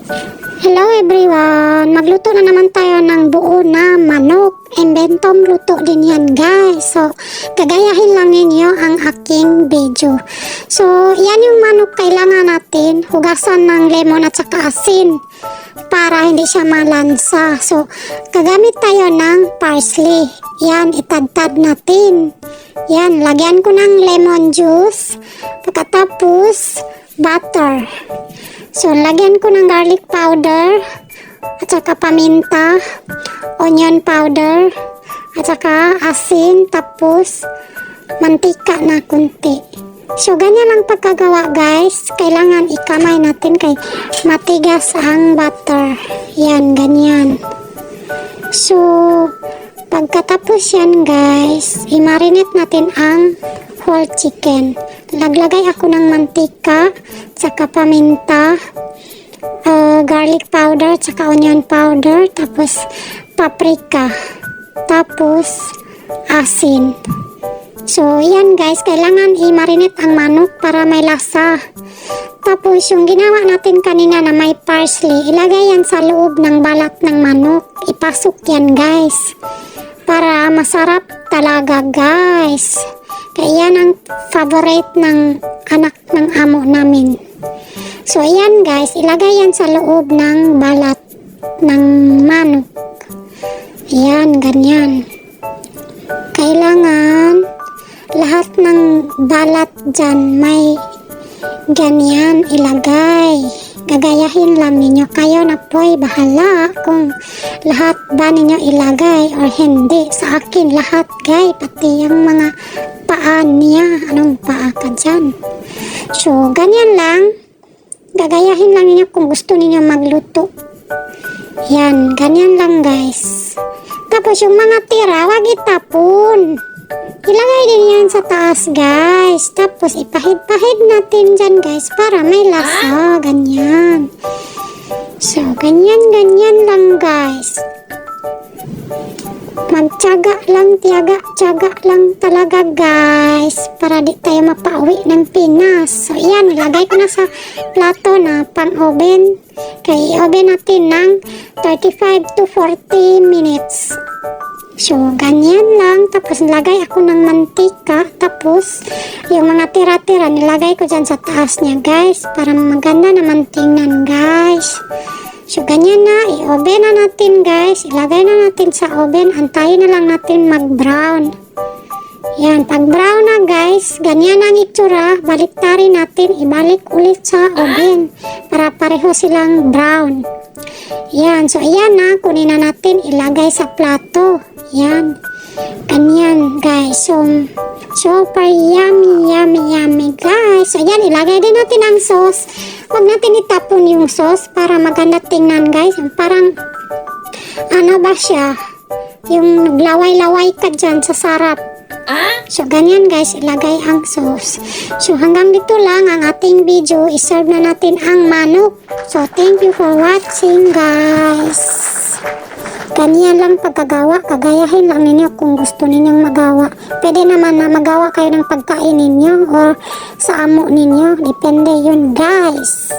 Hello everyone! Magluto na naman tayo ng buo na manok. Inventong luto din yan guys. So, gagayahin lang ninyo ang aking video. So, yan yung manok kailangan natin. Hugasan ng lemon at saka asin para hindi siya malansa. So, gagamit tayo ng parsley. Yan, itadtad natin. Yan, lagyan ko ng lemon juice. Pagkatapos, butter. So, lagyan ko ng garlic powder, at saka paminta, onion powder, at saka asin, tapos mantika na kunti. So, ganyan lang pagkagawa guys. Kailangan ikamay natin kay matigas ang butter. Yan, ganyan. So, pagkatapos yan guys, i-marinate natin ang whole chicken. Naglagay ako ng mantika, saka paminta, garlic powder, saka onion powder, tapos paprika, tapos asin. So, yan guys, kailangan i-marinate ang manok para may lasa. Tapos, yung ginawa natin kanina na may parsley, ilagay yan sa loob ng balat ng manok. Ipasok yan guys, para masarap talaga guys. Kaya yan ang favorite ng anak ng amo namin. So, ayan guys, ilagay yan sa loob ng balat ng manok. Ayan, ganyan. Kailangan lahat ng balat dyan may ganyan ilagay. Gagayahin lang ninyo. Kayo na po'y bahala kung lahat ba ninyo ilagay or hindi. Sa akin lahat guys, pati yung mga paa niya. Anong paa ka dyan? So, ganyan lang. Gagayahin lang ninyo kung gusto ninyo magluto. Yan, ganyan lang guys. Tapos yung mga tira, wag itapon. Ilagay din yan sa taas guys. Tapos ipahid-pahid natin dyan guys para may lasa. Ganyan. So, ganyan lang guys. Magtiyaga lang, tiyaga lang talaga guys. Para di tayo mapauwi ng Pinas. So, yan. Ilagay ko na sa plato na pang-oven. Kaya i-oven natin ng 35 to 40 minutes. So, ganyan lang. Tapos, nilagay ako ng mantika. Tapos, yung mga tira-tira, nilagay ko dyan sa taas niya, guys. Para maganda naman tingnan, guys. So, ganyan na. I-oven na natin, guys. Ilagay na natin sa oven. Antayin na lang natin mag-brown. Yan. Pag-brown na, guys, ganyan ang itsura. Baliktarin natin. Ibalik ulit sa oven. Para pareho silang brown. Yan. So, ayan na. Kunin na natin. Ilagay sa plato. Yan. Ganyan, guys. So, super yummy, guys. So, yan. Ilagay din natin ang sauce. Huwag natin itapon yung sauce para maganda tingnan, guys. Parang, ano ba siya? Yung naglaway-laway ka dyan sa sarap. So, ganyan, guys. Ilagay ang sauce. So, hanggang dito lang ang ating video. I-serve na natin ang manok. So, thank you for watching, guys. Ganyan lang pagkagawa, kagayahin lang ninyo kung gusto ninyong magawa. Pwede naman na magawa kayo ng pagkain ninyo or sa amo ninyo. Depende yun guys.